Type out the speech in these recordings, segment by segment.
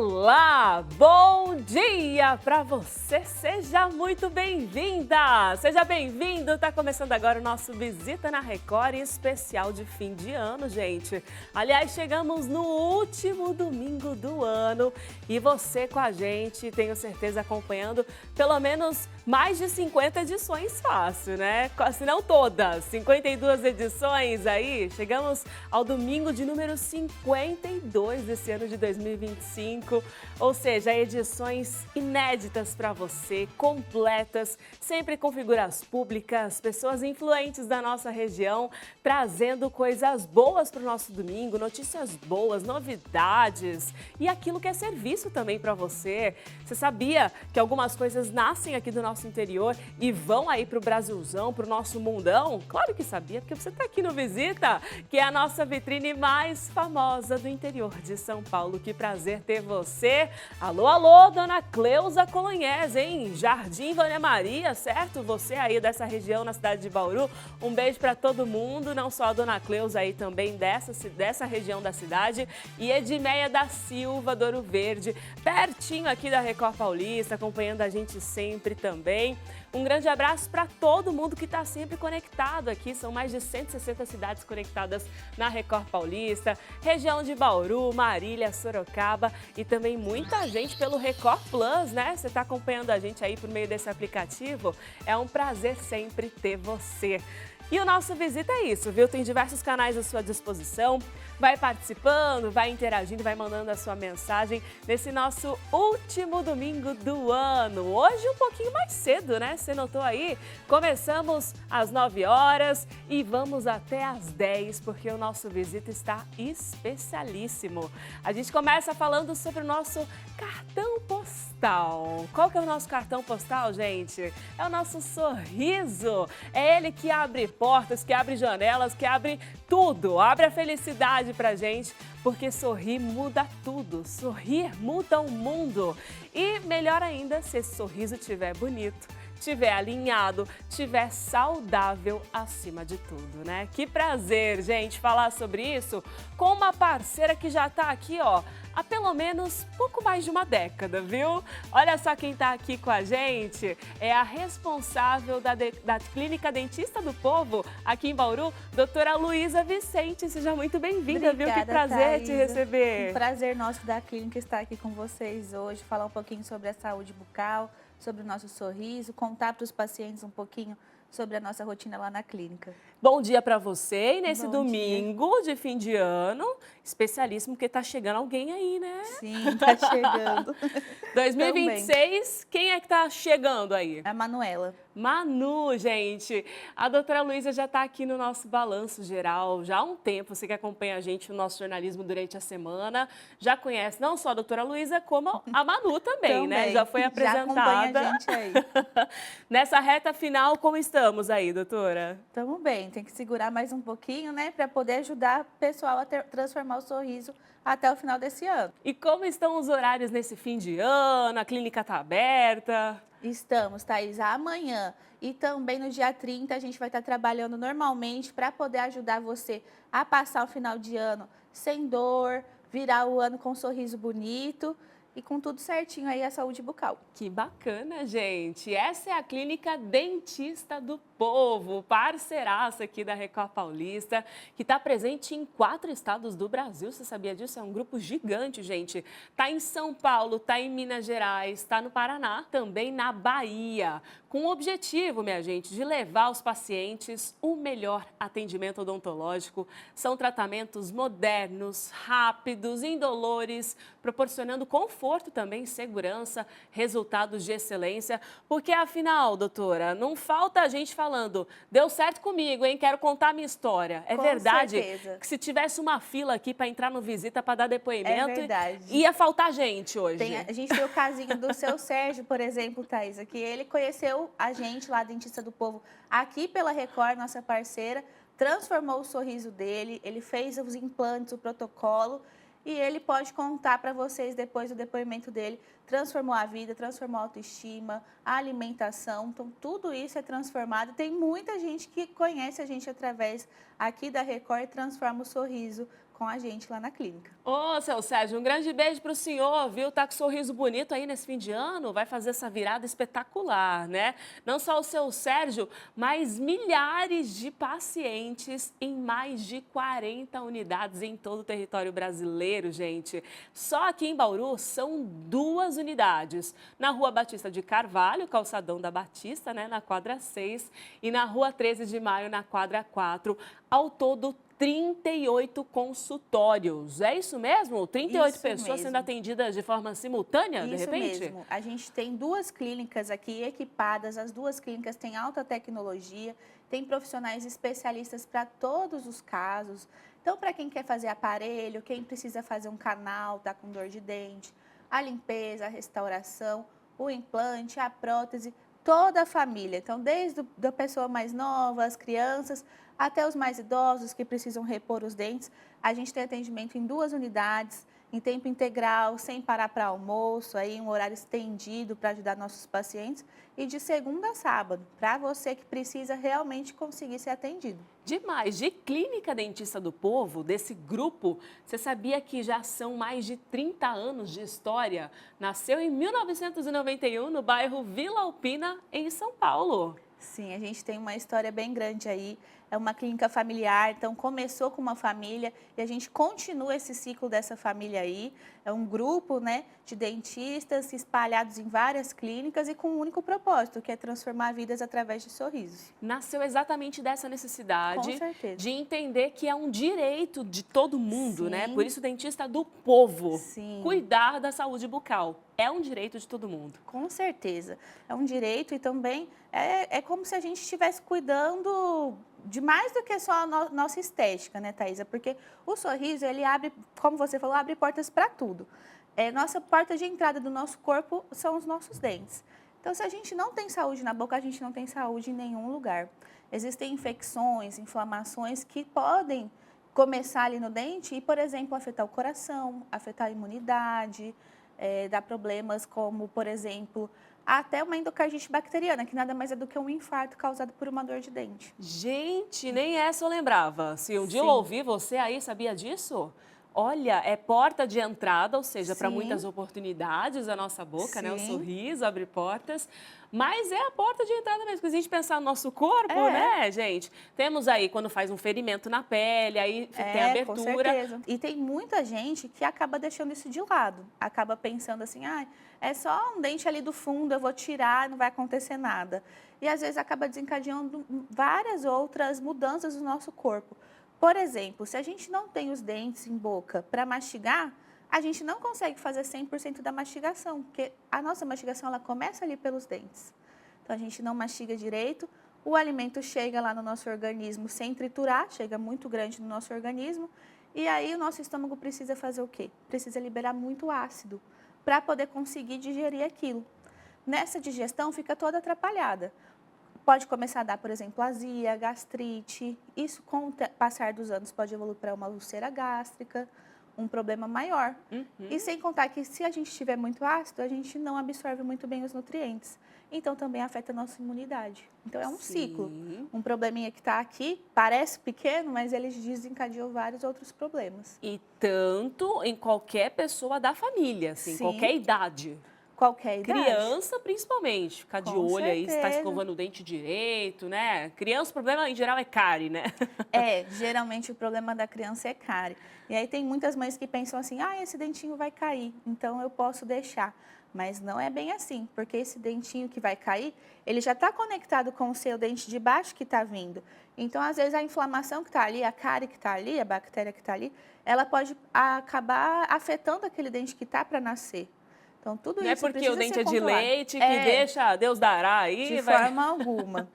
Olá, bom dia para você, seja muito bem-vinda, seja bem-vindo, tá começando agora o nosso Visita na Record especial de fim de ano, gente. Aliás, chegamos no último domingo do ano e você com a gente, tenho certeza, acompanhando pelo menos mais de 50 edições fácil, né? Se não todas, 52 edições aí, chegamos ao domingo de número 52 desse ano de 2025. Ou seja, edições inéditas para você, completas, sempre com figuras públicas, pessoas influentes da nossa região, trazendo coisas boas para o nosso domingo, notícias boas, novidades e aquilo que é serviço também para você. Você sabia que algumas coisas nascem aqui do nosso interior e vão aí para o Brasilzão, para o nosso mundão? Claro que sabia, porque você está aqui no Visita, que é a nossa vitrine mais famosa do interior de São Paulo. Que prazer ter você. Alô, alô, dona Cleusa Colonhés, hein? Jardim Vânia Maria, certo? Você aí dessa região na cidade de Bauru. Um beijo para todo mundo, não só a dona Cleusa aí também dessa região da cidade. E Edmeia da Silva, do Ouro Verde, pertinho aqui da Record Paulista, acompanhando a gente sempre também. Um grande abraço para todo mundo que está sempre conectado aqui. São mais de 160 cidades conectadas na Record Paulista, região de Bauru, Marília, Sorocaba e também muita gente pelo Record Plus, né? Você está acompanhando a gente aí por meio desse aplicativo. É um prazer sempre ter você. E o nosso Visita é isso, viu? Tem diversos canais à sua disposição. Vai participando, vai interagindo, vai mandando a sua mensagem nesse nosso último domingo do ano. Hoje um pouquinho mais cedo, né? Você notou aí? Começamos às 9 horas e vamos até às 10, porque o nosso Visita está especialíssimo. A gente começa falando sobre o nosso cartão postal. Qual que é o nosso cartão postal, gente? É o nosso sorriso. É ele que abre portas, que abre janelas, que abre tudo. Abre a felicidade pra gente, porque sorrir muda tudo. Sorrir muda o mundo. E melhor ainda, se esse sorriso estiver bonito, estiver alinhado, estiver saudável acima de tudo, né? Que prazer, gente, falar sobre isso com uma parceira que já tá aqui, ó, há pelo menos pouco mais de uma década, viu? Olha só quem tá aqui com a gente, é a responsável da Clínica Dentista do Povo, aqui em Bauru, doutora Luísa Vicente. Seja muito bem-vinda, viu? Que prazer Thaisa. te receber. Um prazer nosso da clínica estar aqui com vocês hoje, falar um pouquinho sobre a saúde bucal, sobre o nosso sorriso, contar para os pacientes um pouquinho sobre a nossa rotina lá na clínica. Bom dia para você e nesse Bom domingo de fim de ano, especialíssimo, porque tá chegando alguém aí, né? Sim, tá chegando. 2026, quem é que tá chegando aí? A Manuela. Manu, gente, a doutora Luísa já está aqui no nosso balanço geral já há um tempo. Você que acompanha a gente no nosso jornalismo durante a semana, já conhece não só a doutora Luísa, como a Manu também, né? Já foi apresentada. Já acompanha a gente aí. Nessa reta final, como estamos aí, doutora? Estamos bem, tem que segurar mais um pouquinho, né? Para poder ajudar o pessoal a transformar o sorriso até o final desse ano. E como estão os horários nesse fim de ano? A clínica está aberta? Estamos, Thaís, amanhã e também no dia 30 a gente vai estar trabalhando normalmente para poder ajudar você a passar o final de ano sem dor, virar o ano com um sorriso bonito e com tudo certinho aí a saúde bucal. Que bacana, gente! Essa é a Clínica Dentista do Povo, parceiraça aqui da Record Paulista, que está presente em 4 estados do Brasil. Você sabia disso? É um grupo gigante, gente. Está em São Paulo, está em Minas Gerais, está no Paraná, também na Bahia. Com o objetivo, minha gente, de levar aos pacientes o melhor atendimento odontológico. São tratamentos modernos, rápidos, indolores, proporcionando conforto também, segurança, resultados de excelência. Porque afinal, doutora, não falta a gente falando, deu certo comigo, hein? Quero contar a minha história. É Com verdade certeza. que se tivesse uma fila aqui para entrar no Visita, para dar depoimento, É verdade. ia faltar gente hoje. A gente tem o casinho do seu Sérgio, por exemplo, Thaisa, que ele conheceu a gente lá, Dentista do Povo, aqui pela Record, nossa parceira, transformou o sorriso dele, ele fez os implantes, o protocolo, e ele pode contar para vocês depois do depoimento dele, transformou a vida, transformou a autoestima, a alimentação, então tudo isso é transformado. Tem muita gente que conhece a gente através aqui da Record e transforma o sorriso com a gente lá na clínica. Ô, seu Sérgio, um grande beijo para o senhor, viu? Tá com um sorriso bonito aí nesse fim de ano, vai fazer essa virada espetacular, né? Não só o seu Sérgio, mas milhares de pacientes em mais de 40 unidades em todo o território brasileiro, gente. Só aqui em Bauru são 2 unidades. Na Rua Batista de Carvalho, calçadão da Batista, né? Na quadra 6, e na Rua 13 de Maio, na quadra 4. Ao todo, 38 consultórios. É isso mesmo? 38 Isso pessoas mesmo. sendo atendidas de forma simultânea, de Isso repente? mesmo. A gente tem 2 clínicas aqui equipadas, as 2 clínicas têm alta tecnologia, tem profissionais especialistas para todos os casos. Então, para quem quer fazer aparelho, quem precisa fazer um canal, está com dor de dente, a limpeza, a restauração, o implante, a prótese, toda a família. Então, desde a pessoa mais nova, as crianças, até os mais idosos que precisam repor os dentes. A gente tem atendimento em 2 unidades, em tempo integral, sem parar para almoço, aí um horário estendido para ajudar nossos pacientes. E de segunda a sábado, para você que precisa realmente conseguir ser atendido. Demais. De Clínica Dentista do Povo, desse grupo, você sabia que já são mais de 30 anos de história? Nasceu em 1991 no bairro Vila Alpina, em São Paulo. Sim, a gente tem uma história bem grande aí. É uma clínica familiar, então começou com uma família e a gente continua esse ciclo dessa família aí. É um grupo, né, de dentistas espalhados em várias clínicas e com um único propósito, que é transformar vidas através de sorrisos. Nasceu exatamente dessa necessidade Com certeza. de entender que é um direito de todo mundo, né? Sim. Por isso, dentista do povo. Sim. Cuidar da saúde bucal é um direito de todo mundo. Com certeza. É um direito e também é como se a gente estivesse cuidando de mais do que só a nossa estética, né, Thaisa? Porque o sorriso, ele abre, como você falou, abre portas para tudo. Nossa porta de entrada do nosso corpo são os nossos dentes. Então, se a gente não tem saúde na boca, a gente não tem saúde em nenhum lugar. Existem infecções, inflamações que podem começar ali no dente e, por exemplo, afetar o coração, afetar a imunidade, dar problemas como, por exemplo, até uma endocardite bacteriana, que nada mais é do que um infarto causado por uma dor de dente. Gente, nem essa eu lembrava. Se um dia eu Sim. ouvi você aí, sabia disso? Olha, é porta de entrada, ou seja, para Sim. muitas oportunidades a nossa boca, né? O Sim. sorriso abre portas, mas é a porta de entrada mesmo. Se a gente pensar no nosso corpo, É. né, gente? Temos aí, quando faz um ferimento na pele, aí tem abertura. Com certeza. E tem muita gente que acaba deixando isso de lado. Acaba pensando assim, é só um dente ali do fundo, eu vou tirar, não vai acontecer nada. E às vezes acaba desencadeando várias outras mudanças no nosso corpo. Por exemplo, se a gente não tem os dentes em boca para mastigar, a gente não consegue fazer 100% da mastigação, porque a nossa mastigação ela começa ali pelos dentes. Então, a gente não mastiga direito, o alimento chega lá no nosso organismo sem triturar, chega muito grande no nosso organismo, e aí o nosso estômago precisa fazer o quê? Precisa liberar muito ácido para poder conseguir digerir aquilo. Nessa digestão fica toda atrapalhada. Pode começar a dar, por exemplo, azia, gastrite. Isso, com o passar dos anos, pode evoluir para uma úlcera gástrica, um problema maior. E sem contar que, se a gente tiver muito ácido, a gente não absorve muito bem os nutrientes. Então, também afeta a nossa imunidade. Então, é um ciclo. Um probleminha que está aqui, parece pequeno, mas ele desencadeou vários outros problemas. E tanto em qualquer pessoa da família, assim, Sim. qualquer idade. Qualquer idade. Criança, principalmente, ficar de Com olho aí se está certeza. escovando o dente direito, né? Criança, o problema em geral é cárie, né? Geralmente o problema da criança é cárie. E aí tem muitas mães que pensam assim, esse dentinho vai cair, então eu posso deixar. Mas não é bem assim, porque esse dentinho que vai cair, ele já está conectado com o seu dente de baixo que está vindo. Então, às vezes, a inflamação que está ali, a cárie que está ali, a bactéria que está ali, ela pode acabar afetando aquele dente que está para nascer. Então, tudo Não é isso porque precisa o dente ser é de controlado. leite que deixa, Deus dará aí. De forma alguma.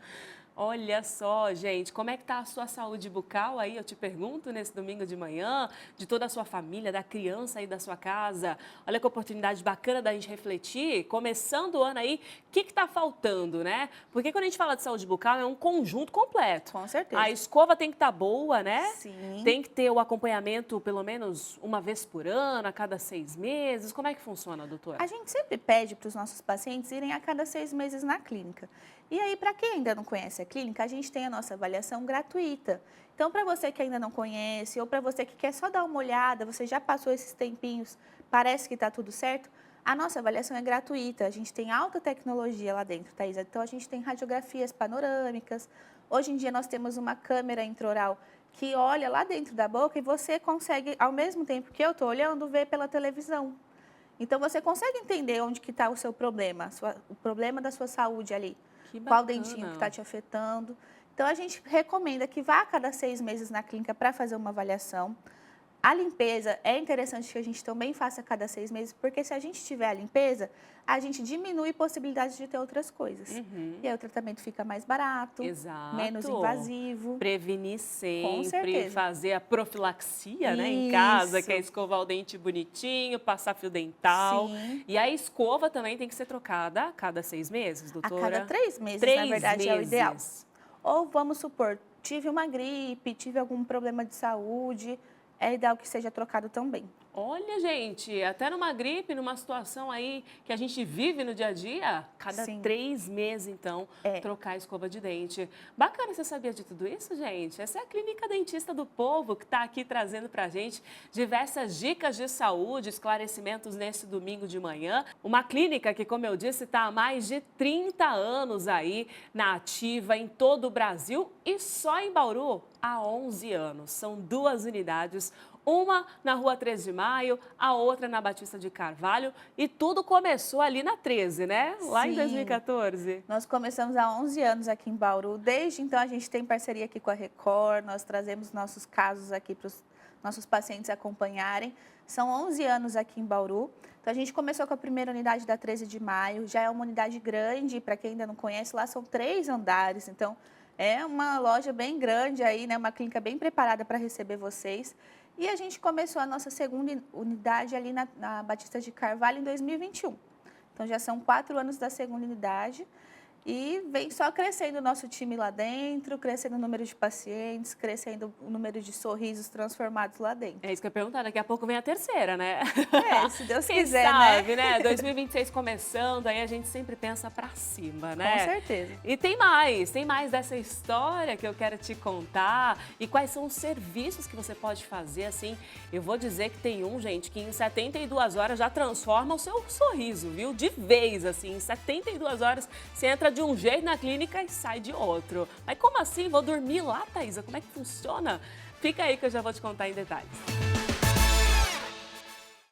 Olha só, gente, como é que tá a sua saúde bucal aí? Eu te pergunto nesse domingo de manhã, de toda a sua família, da criança aí da sua casa. Olha que oportunidade bacana da gente refletir, começando o ano aí, o que tá faltando, né? Porque quando a gente fala de saúde bucal, é um conjunto completo. Com certeza. A escova tem que estar boa, né? Sim. Tem que ter o acompanhamento pelo menos uma vez por ano, a cada 6 meses. Como é que funciona, doutora? A gente sempre pede para os nossos pacientes irem a cada 6 meses na clínica. E aí, para quem ainda não conhece a clínica, a gente tem a nossa avaliação gratuita. Então, para você que ainda não conhece, ou para você que quer só dar uma olhada, você já passou esses tempinhos, parece que está tudo certo, a nossa avaliação é gratuita. A gente tem alta tecnologia lá dentro, Thaisa. Então, a gente tem radiografias panorâmicas. Hoje em dia, nós temos uma câmera intraoral que olha lá dentro da boca e você consegue, ao mesmo tempo que eu estou olhando, ver pela televisão. Então, você consegue entender onde que está o seu problema, o problema da sua saúde ali. Qual dentinho que está te afetando. Então, a gente recomenda que vá a cada 6 meses na clínica para fazer uma avaliação. A limpeza, é interessante que a gente também faça a cada 6 meses, porque se a gente tiver a limpeza, a gente diminui possibilidades de ter outras coisas. E aí o tratamento fica mais barato, menos invasivo. Prevenir sempre, com certeza. Fazer a profilaxia, né, em casa, que é escovar o dente bonitinho, passar fio dental. Sim. E a escova também tem que ser trocada a cada 6 meses, doutora? A cada 3 meses, na verdade, é o ideal. Ou vamos supor, tive uma gripe, tive algum problema de saúde, é ideal que seja trocado também. Olha, gente, até numa gripe, numa situação aí que a gente vive no dia a dia, cada 3 meses, então, trocar a escova de dente. Bacana, você sabia de tudo isso, gente? Essa é a Clínica Dentista do Povo, que está aqui trazendo para a gente diversas dicas de saúde, esclarecimentos nesse domingo de manhã. Uma clínica que, como eu disse, está há mais de 30 anos aí na ativa em todo o Brasil e só em Bauru há 11 anos. São 2 unidades, uma na Rua 13 de Maio, a outra na Batista de Carvalho. E tudo começou ali na 13, né? Lá em 2014. Nós começamos há 11 anos aqui em Bauru. Desde então, a gente tem parceria aqui com a Record. Nós trazemos nossos casos aqui para os nossos pacientes acompanharem. São 11 anos aqui em Bauru. Então, a gente começou com a primeira unidade da 13 de Maio. Já é uma unidade grande. Para quem ainda não conhece, lá são 3 andares. Então, é uma loja bem grande aí, né? Uma clínica bem preparada para receber vocês. E a gente começou a nossa segunda unidade ali na Batista de Carvalho em 2021. Então, já são 4 anos da segunda unidade. E vem só crescendo o nosso time lá dentro, crescendo o número de pacientes, crescendo o número de sorrisos transformados lá dentro. É isso que eu ia perguntar, daqui a pouco vem a terceira, né? Se Deus Quem quiser, sabe, né? 2026 começando, aí a gente sempre pensa pra cima, né? Com certeza. E tem mais dessa história que eu quero te contar. E quais são os serviços que você pode fazer, assim. Eu vou dizer que tem um, gente, que em 72 horas já transforma o seu sorriso, viu? De vez, assim, em 72 horas você entra de um jeito na clínica e sai de outro. Mas como assim? Vou dormir lá, Thaisa? Como é que funciona? Fica aí que eu já vou te contar em detalhes.